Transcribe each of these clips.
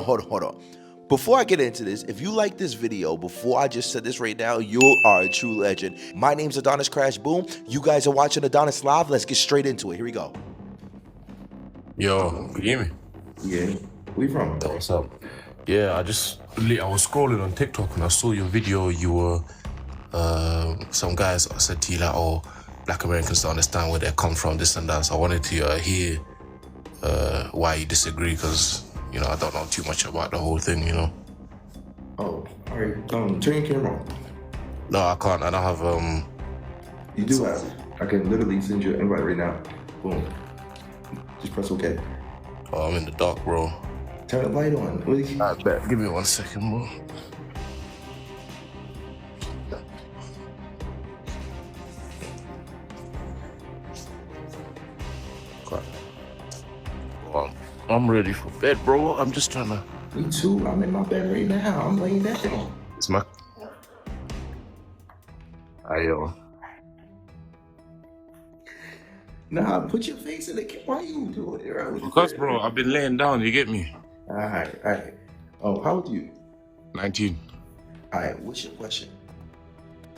Hold on. Before I get into this, if you like this video, before I just said this right now, you are a true legend. My name's AdonisCrashBoom. You guys are watching Adonis Live. Let's get straight into it. Here we go. Yo, can you hear me? Yeah. Where you from? What's up? Yeah, I was scrolling on TikTok and I saw your video. You were, some guys said to you like, oh, Black Americans don't understand where they come from, this and that. So I wanted to hear why you disagree, because, you know, I don't know too much about the whole thing, you know. Oh, all right. Turn your camera on. No, I can't. I don't have, You do have it. I can literally send you an invite right now. Boom. Just press OK. oh, I'm in the dark, bro. Turn the light on. What is I bet. Give me 1 second, bro. I'm ready for bed, bro. I'm just trying to... Me too. I'm in my bed right now. I'm laying down. It's my... Ayo. Nah, put your face in the camera. Why you doing it, bro? Because, bro, I've been laying down, you get me? All right. Oh, how old are you? 19. All right, what's your question?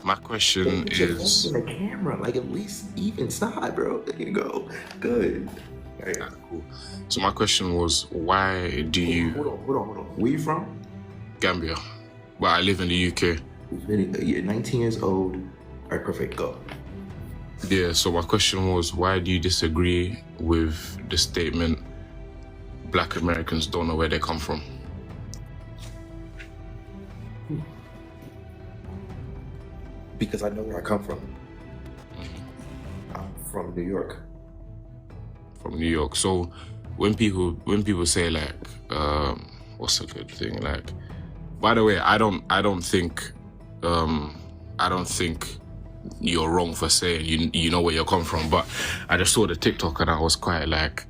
My question Put your face is... in the camera, like at least even side, bro. There you go. Good. All right. Cool. So my question was, why do you... Hold on. Where you from? Gambia. Well, I live in the UK. You're 19 years old. All right, perfect. Go. Yeah, so my question was, why do you disagree with the statement, Black Americans don't know where they come from? Because I know where I come from. I'm from New York. From New York. So when people say like, what's a good thing? Like, by the way, I don't think you're wrong for saying you know where you come from, but I just saw the TikTok and I was quite like,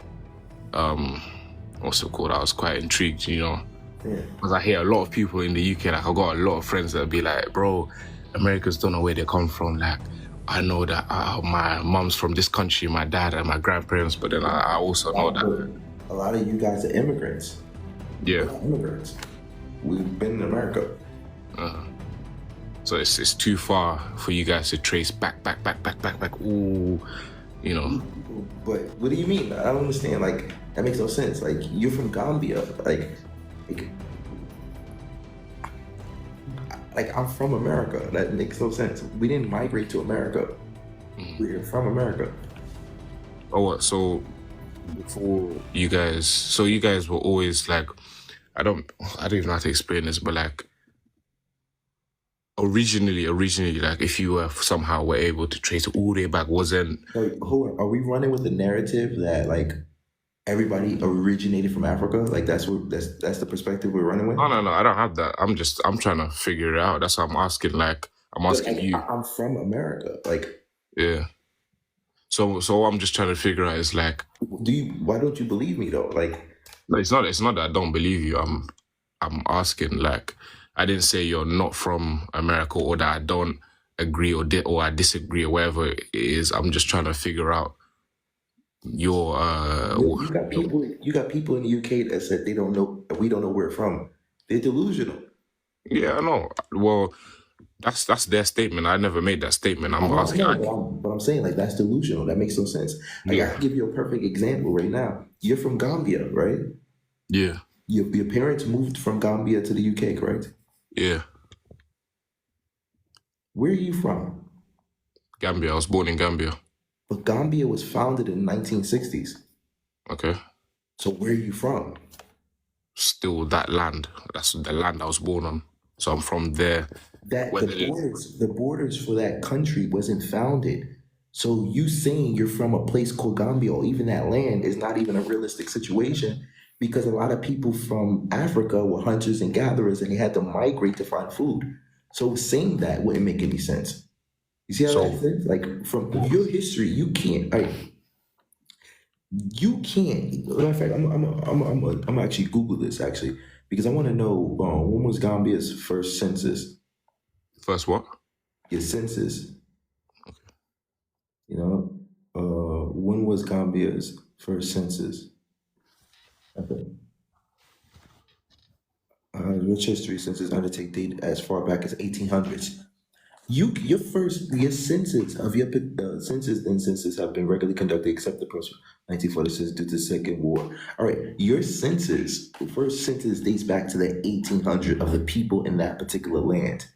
what's it called? I was quite intrigued, you know, because I hear a lot of people in the UK, like I've got a lot of friends that be like, bro, Americans don't know where they come from. Like, I know that my mom's from this country, my dad and my grandparents, but then I also know that a lot of you guys are immigrants. Yeah. Immigrants. We've been in America. So it's too far for you guys to trace back. Ooh, you know. But what do you mean? I don't understand. Like, that makes no sense. Like, you're from Gambia. Like I'm from America. That makes no sense. We didn't migrate to America. We're from America. Oh, what? So before you guys were always like, I don't even know how to explain this, but like originally, like if you were somehow were able to trace it all the way back, wasn't... Like, hold on. Are we running with the narrative that like everybody originated from Africa? Like that's the perspective we're running with? No, I don't have that. I'm trying to figure it out. That's why I'm asking. Like, I'm asking you. I'm from America. Like, yeah. So what I'm just trying to figure out is like, why don't you believe me though? Like, no, it's not that I don't believe you. I'm asking, like, I didn't say you're not from America or that I don't agree or I disagree or whatever it is. I'm just trying to figure out your you got people in the UK that said we don't know where we're from. They're delusional. Yeah, I know. Well, that's their statement. I never made that statement. I'm asking. But I'm saying, like, that's delusional. That makes no sense. Like, I can give you a perfect example right now. You're from Gambia, right? Yeah. Your parents moved from Gambia to the UK, correct? Yeah. Where are you from? Gambia. I was born in Gambia. But Gambia was founded in the 1960s. Okay. So where are you from? Still that land. That's the land I was born on. So I'm from there. The borders for that country wasn't founded. So you saying you're from a place called Gambia or even that land is not even a realistic situation, because a lot of people from Africa were hunters and gatherers and they had to migrate to find food. So saying that wouldn't make any sense. You see how that makes sense? Like, from your history, you can't. Matter of fact, I'm actually Google this actually, because I want to know when was Gambia's first census? First what? Your census. Okay. You know, when was Gambia's first census? Okay. which history census undertake date as far back as 1800s. Your census of your census and census have been regularly conducted except the first 1946 due to the Second War. All right, your census, the first census dates back to the 1800 of the people in that particular land.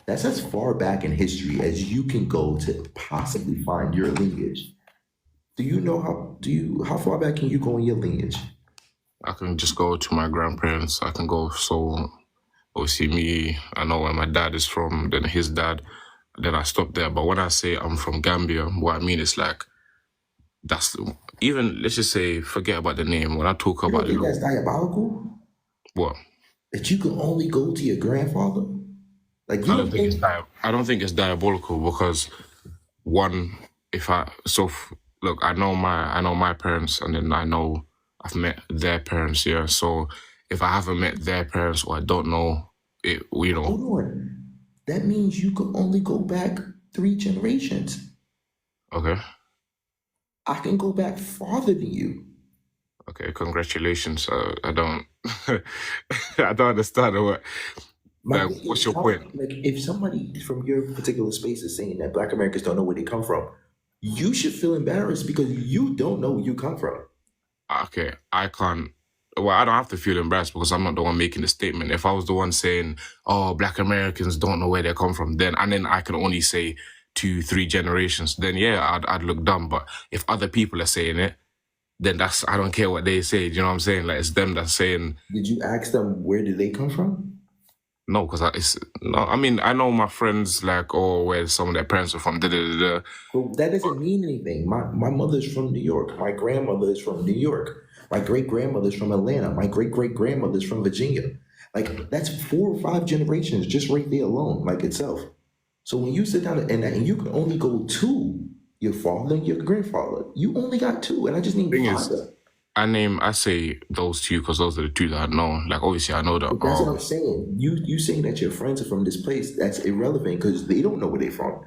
That's as far back in history as you can go to possibly find your lineage. Do you know how far back can you go in your lineage? I can just go to my grandparents. I can go, so obviously me, I know where my dad is from, then his dad, then I stop there. But when I say I'm from Gambia, what I mean is like, that's, even, let's just say, forget about the name. When I talk You don't about think that's diabolical? what? That you can only go to your grandfather? Like you I don't think I don't think it's diabolical because one, look, I know my parents, and then I know I've met their parents, yeah. So if I haven't met their parents or I don't know it, you know, hold on. That means you can only go back 3 generations. okay, I can go back farther than you. okay, congratulations. I don't, I don't understand what. My thing What's is, your point? like, if somebody from your particular space is saying that Black Americans don't know where they come from, you should feel embarrassed because you don't know where you come from. Okay, I can't. Well, I don't have to feel embarrassed because I'm not the one making the statement. If I was the one saying, "Oh, Black Americans don't know where they come from," then I can only say 2, 3 generations. Then yeah, I'd look dumb. But if other people are saying it, then I don't care what they say. Do you know what I'm saying? Like it's them that's saying Did you ask them where did they come from? no, because it's no. I mean, I know my friends like, oh, where some of their parents are from. Da, da, da, da. But that doesn't mean anything. My mother's from New York. My grandmother is from New York. My great grandmother's from Atlanta. My great great grandmother's from Virginia. Like that's 4 or 5 generations just right there alone, like itself. So when you sit down and you can only go to your father and your grandfather, you only got 2, and I just need Thing 5. is, I say those 2 because those are the 2 that I know. Like obviously, I know that. But that's what I'm saying. You saying that your friends are from this place, that's irrelevant because they don't know where they're from.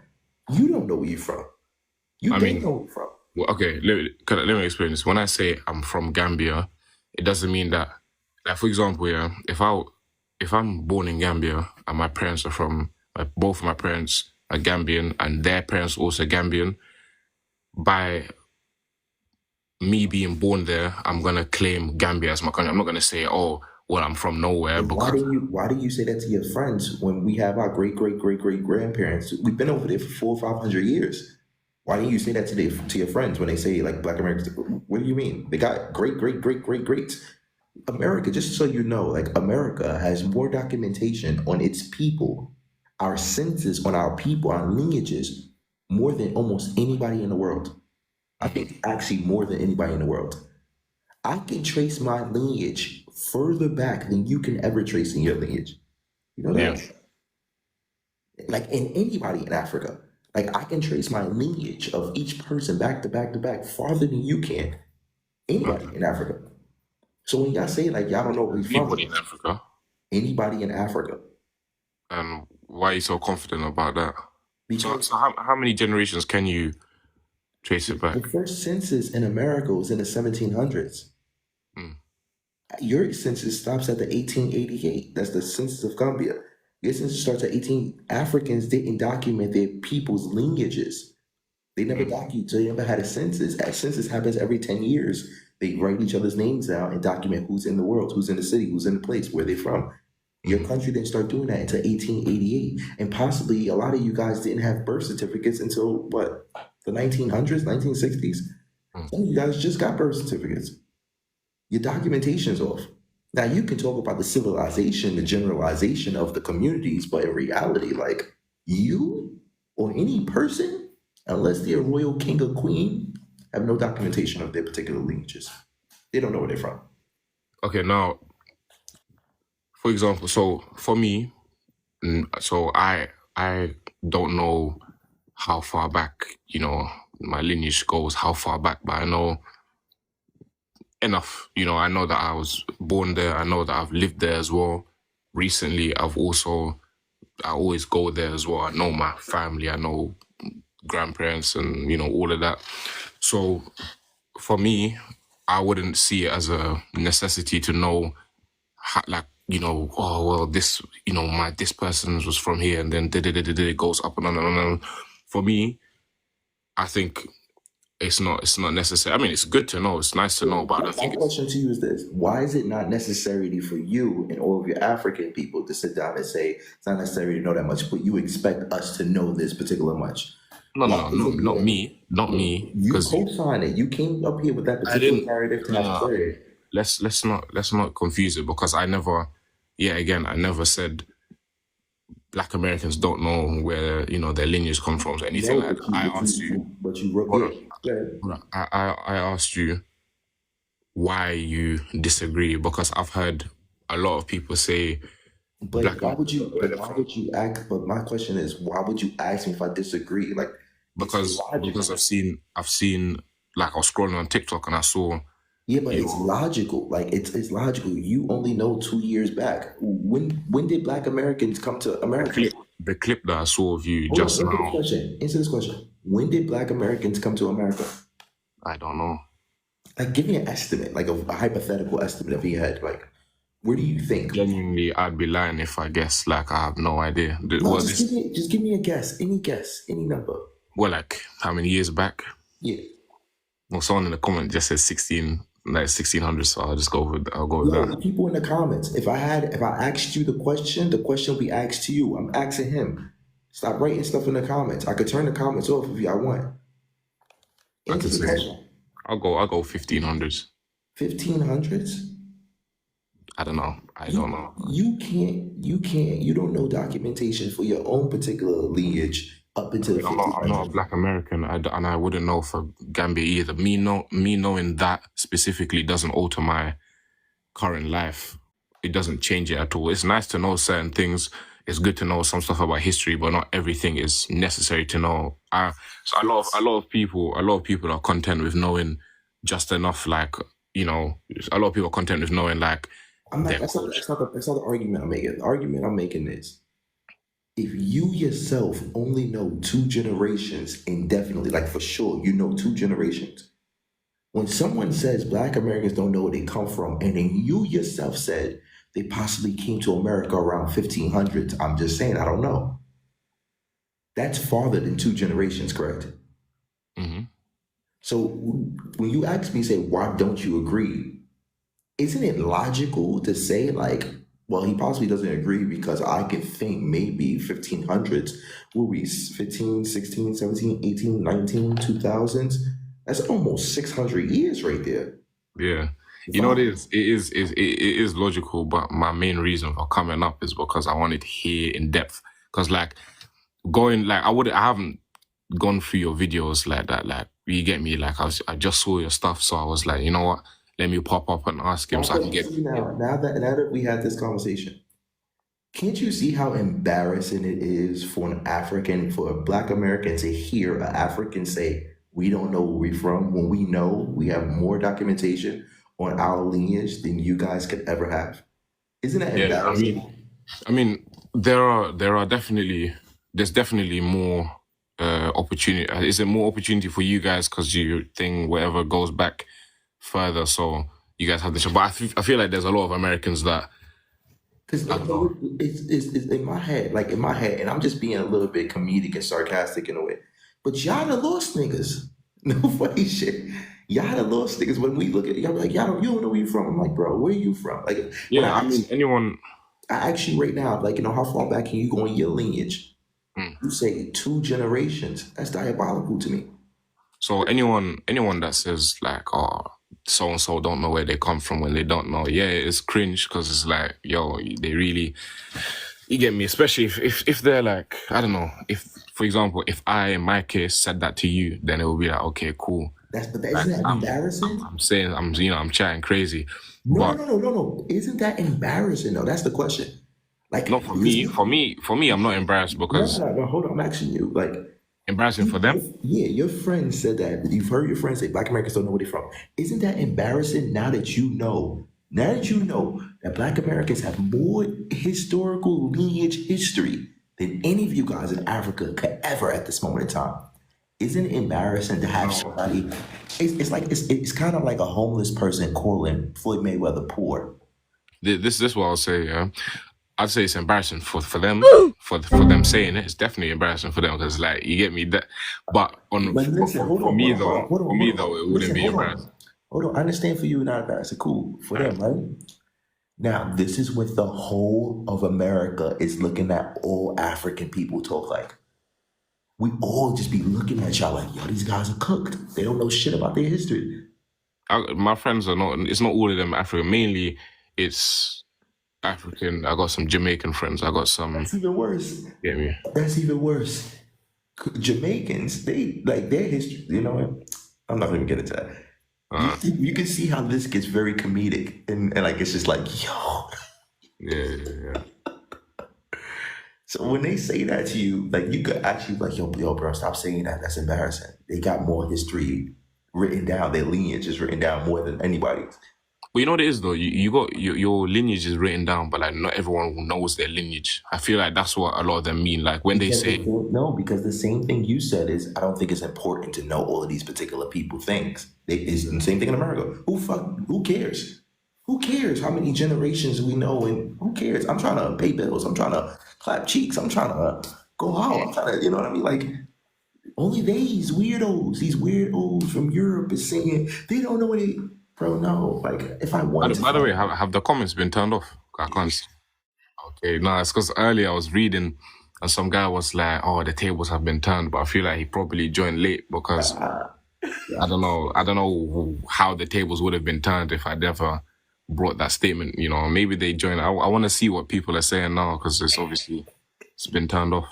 You don't know where you're from. You I don't mean, know where you're from. well, okay, let me explain this. When I say I'm from Gambia, it doesn't mean that, like, for example, yeah, if I'm born in Gambia and my parents are from, like, both of my parents are Gambian and their parents also Gambian, by me being born there, I'm gonna claim Gambia as my country. I'm not gonna say, oh, well, I'm from nowhere because Why do you say that to your friends when we have our great great great great grandparents? We've been over there for 400 or 500 years. Why do you say that to your friends when they say like Black Americans? What do you mean? They got great great great great greats. America, just so you know, like America has more documentation on its people, our census on our people, our lineages, more than almost anybody in the world. I think actually more than anybody in the world. I can trace my lineage further back than you can ever trace in your lineage. You know yeah, that? Like in anybody in Africa. Like I can trace my lineage of each person back to back to back farther than you can. Anybody in Africa. So when y'all say like y'all don't know where we from, anybody in Africa. anybody in Africa. And why are you so confident about that? So, Because so how many generations can you trace it back? the first census in America was in the 1700s. Mm. Your census stops at the 1888. That's the census of Gambia. Your census starts at 18. Africans didn't document their people's lineages. They never document, so they never had a census. A census happens every 10 years. They write each other's names down and document who's in the world, who's in the city, who's in the place, where they're from. Your country didn't start doing that until 1888. And possibly a lot of you guys didn't have birth certificates until what? The 1900s, 1960s? Some of you guys just got birth certificates. Your documentation's off. Now you can talk about the civilization, the generalization of the communities, but in reality, like you or any person, unless they're a royal king or queen, have no documentation of their particular lineages. They don't know where they're from. Okay, now, for example, so for me, so I don't know how far back, my lineage goes, how far back, but I know enough. I know that I was born there. I know that I've lived there as well. Recently, I always go there as well. I know my family. I know grandparents and, all of that. So for me, I wouldn't see it as a necessity to know you know, oh well, this, you know, this person was from here, and then it goes up and on and on and on. For me, I think it's not necessary. I mean, it's good to know, it's nice to know, but I don't My think it's question to you is this: why is it not necessary for you and all of your African people to sit down and say it's not necessary to know that much, but you expect us to know this particular much? no, Why no, is no, it not me, you because co-signed it? You came up here with that I particular didn't. narrative to No, have no, clarity. let's not confuse it, because I never. Yeah, again, I never said Black Americans don't know where, you know, their lineage comes from or anything No, like that. I asked you. but you wrote, Hold yeah. on, Go ahead. hold on. I asked you why you disagree, because I've heard a lot of people say But Black why would Americans you? don't know where But they're why from, would you act? But my question is, why would you ask me if I disagree? Like, it's because illogical. I've seen, like, I was scrolling on TikTok and I saw Yeah, but it's your logical. Like, it's logical. You only know 2 years back. When did Black Americans come to America? the clip that I saw of you Hold on. just Answer this now. question. Answer this question. When did Black Americans come to America? I don't know. Like, give me an estimate, like a hypothetical estimate of your head. Like, where do you think? Genuinely, I'd be lying if I guess. Like, I have no idea. No, just give me a guess, any number. Well, like, how many years back? Yeah. Well, someone in the comment just said 16, like 1600. So I'll go with Yo, that. the people in the comments. If I asked you the question will be asked to you. I'm asking him. Stop writing stuff in the comments. I could turn the comments off if I want. I Answer could the say question. I'll go 1500s. 1500s. I don't know. I don't know. You don't know documentation for your own particular lineage up into the I'm not a 1500s. Black American, and I wouldn't know for Gambia either. Me knowing that specifically doesn't alter my current life. It doesn't change it at all. It's nice to know certain things. It's good to know some stuff about history, but not everything is necessary to know. So a lot of people are content with knowing just enough. Like, you know, a lot of people are content with knowing, like, I'm not their that's not culture. that's not the argument I'm making. The argument I'm making is if you yourself only know 2 generations indefinitely, like for sure, you know 2 generations. When someone says Black Americans don't know where they come from, and then you yourself said they possibly came to America around 1500s, I'm just saying, I don't know. That's farther than 2 generations, correct? Hmm. So when you ask me, say, why don't you agree? Isn't it logical to say, like, well, he possibly doesn't agree because I can think maybe 1500s, were we 15, 16, 17, 18, 19, 2000s? That's almost 600 years right there. Yeah. You know what Wow. it is? It is logical, but my main reason for coming up is because I wanted to hear in depth. Because, like, I haven't gone through your videos like that. Like, you get me? Like, I just saw your stuff, so I was like, you know what? Let me pop up and ask him My so I can question get. to you now that we had this conversation, can't you see how embarrassing it is for an African, for a Black American to hear an African say, we don't know where we're from, when we know we have more documentation on our lineage than you guys could ever have? Isn't that Yeah, embarrassing? I mean, there's definitely more opportunity. Is there more opportunity for you guys because you think whatever goes back further, so you guys have the show? But I feel like there's a lot of Americans that Because I don't know. it's in my head, and I'm just being a little bit comedic and sarcastic in a way. But y'all the lost niggas. No funny shit. Y'all the lost niggas. When we look at y'all, like, you don't know where you from. I'm like, bro, where you from? Like, when Yeah, I mean, anyone. I ask you right now, like, how far back can you go in your lineage? Mm. You say 2 generations. That's diabolical to me. So anyone that says like, oh, so and so don't know where they come from when they don't know, yeah, it's cringe because it's like, yo, they really, you get me. Especially if they're like, I don't know, if for example, if I in my case said that to you, then it would be like, okay, cool. Like Isn't that embarrassing? I'm saying I'm chatting crazy, No, no, but no, no, no, no. Isn't that embarrassing though? That's the question. Like, not for me. For me, I'm not embarrassed no, because no, no. Hold on, I'm asking you. Like, embarrassing for them. yeah, your friend said that. You've heard your friend say Black Americans don't know where they're from. Isn't that embarrassing now that you know? Now that you know that Black Americans have more historical lineage history than any of you guys in Africa could ever at this moment in time. Isn't it embarrassing to have somebody? It's kind of like a homeless person calling Floyd Mayweather poor. this is what I'll say. Yeah, I'd say it's embarrassing for them for them saying it. It's definitely embarrassing for them because like you get me that. But But listen, hold for on, me hold on, hold though, on, hold on, for hold me on. though, it wouldn't Listen, be hold on. embarrassing. Hold on. I understand for you, not embarrassing. Cool. For them, right? Now, this is what the whole of America is looking at all African people talk like. We all just be looking at y'all like, yo, these guys are cooked. They don't know shit about their history. My friends are not. It's not all of them African. Mainly, it's African. I got some Jamaican friends. I got some. That's even worse. Get me? That's even worse. Jamaicans, they like their history. You know what? I'm not gonna even get into that. You can see how this gets very comedic and like it's just like, yo. Yeah. So when they say that to you, like you could actually be like, yo, bro, stop saying that. That's embarrassing. They got more history written down. Their lineage is written down more than anybody's. But you know what it is though. You got your lineage is written down, but like not everyone knows their lineage. I feel like that's what a lot of them mean. Like when they say No, because the same thing you said is I don't think it's important to know all of these particular people things. It's the same thing in America. Who cares? Who cares how many generations we know and who cares? I'm trying to pay bills. I'm trying to clap cheeks. I'm trying to go out. I'm trying to, you know what I mean? Like only these weirdos from Europe is saying they don't know what it. Bro, no. Like if I wanted to. By the way, have the comments been turned off? I can't see. Okay, no, it's because earlier I was reading and some guy was like, "Oh, the tables have been turned," but I feel like he probably joined late because I don't know how the tables would have been turned if I'd ever brought that statement. You know, maybe they joined. I want to see what people are saying now because it's been turned off.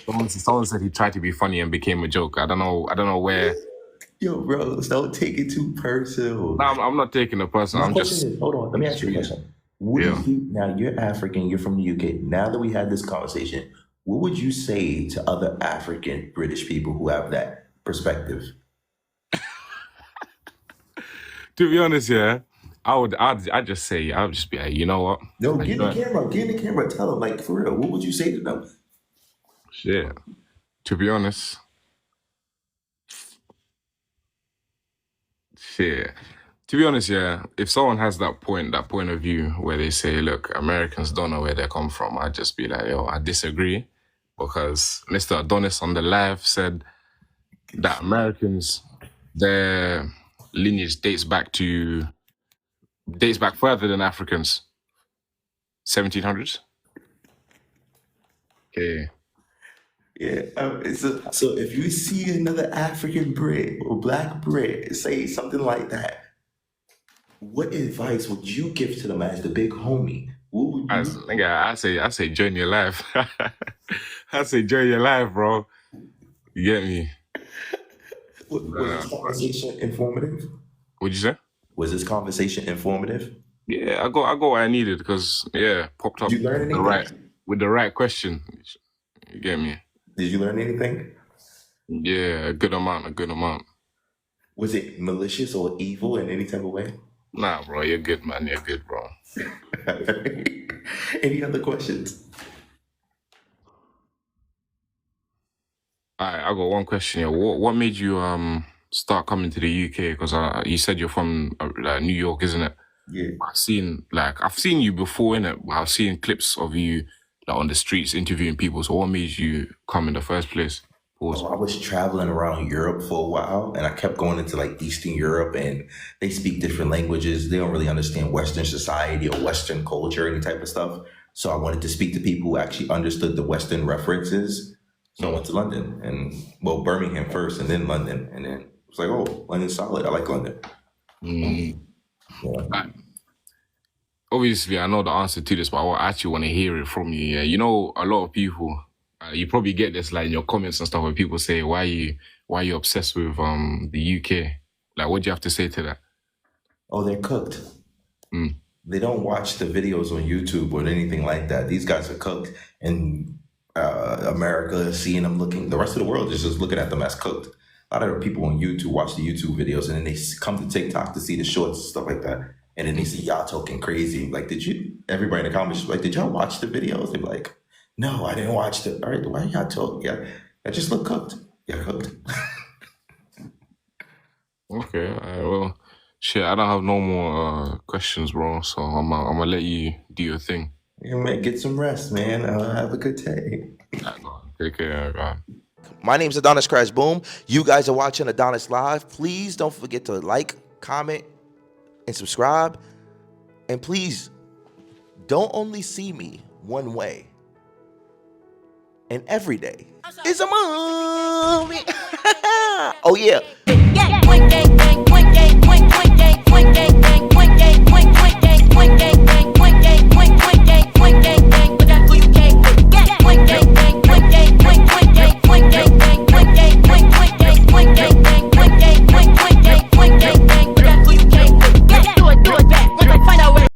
Someone said he tried to be funny and became a joke. I don't know where. Yo, bro, don't take it too personal. No, I'm not taking it personal. Hold on. Let me ask you a question. What do you, now you're African, you're from the UK. Now that we had this conversation, what would you say to other African British people who have that perspective? To be honest, yeah, I'd just say, I'll just be like, you know what? No, get in the camera, tell them, like, for real, what would you say to them? Shit. To be honest, yeah, if someone has that point of view where they say, look, Americans don't know where they come from, I'd just be like, yo, I disagree. Because Mr. Adonis on the live said that Americans, their lineage dates back further than Africans. 1700s? Okay. Yeah, so if you see another African Brit or Black Brit say something like that, what advice would you give to them as the big homie? What would you? I say join your life. I say join your life, bro. You get me? Was this conversation informative? What'd you say? Was this conversation informative? Yeah, I got what I needed because popped up. Did you learn anything? With the right question. You get me? Did you learn anything? Yeah, a good amount. Was it malicious or evil in any type of way? Nah, bro, you're good, man. You're good, bro. Any other questions? All right, I got one question here. What made you start coming to the UK? Because you said you're from New York, isn't it? Yeah. I've seen you before, innit? I've seen clips of you like on the streets interviewing people. So what made you come in the first place? Oh, I was traveling around Europe for a while and I kept going into like Eastern Europe and they speak different languages. They don't really understand Western society or Western culture, any type of stuff. So I wanted to speak to people who actually understood the Western references. So I went to London Birmingham first and then London. And then it was like, oh, London's solid. I like London. Yeah. Obviously, I know the answer to this, but I actually want to hear it from you. Yeah, you know, a lot of people, you probably get this like in your comments and stuff where people say, "Why are you obsessed with the UK?" Like, what do you have to say to that? Oh, they're cooked. They don't watch the videos on YouTube or anything like that. These guys are cooked, and America seeing them looking. The rest of the world is just looking at them as cooked. A lot of people on YouTube watch the YouTube videos, and then they come to TikTok to see the shorts and stuff like that. And then they see y'all talking crazy. Like, everybody in the comments like, did y'all watch the videos? They're like, no, I didn't watch them. All right, why y'all talking? Yeah, I just look cooked. Yeah, cooked. Okay, well, Shit, I don't have no more questions, bro. So I'm gonna let you do your thing. You may get some rest, man. Have a good day. Take care, man. My name's AdonisCrashBoom. You guys are watching Adonis Live. Please don't forget to like, comment, and subscribe. And please, don't only see me one way. And every day is a moment. Oh, yeah.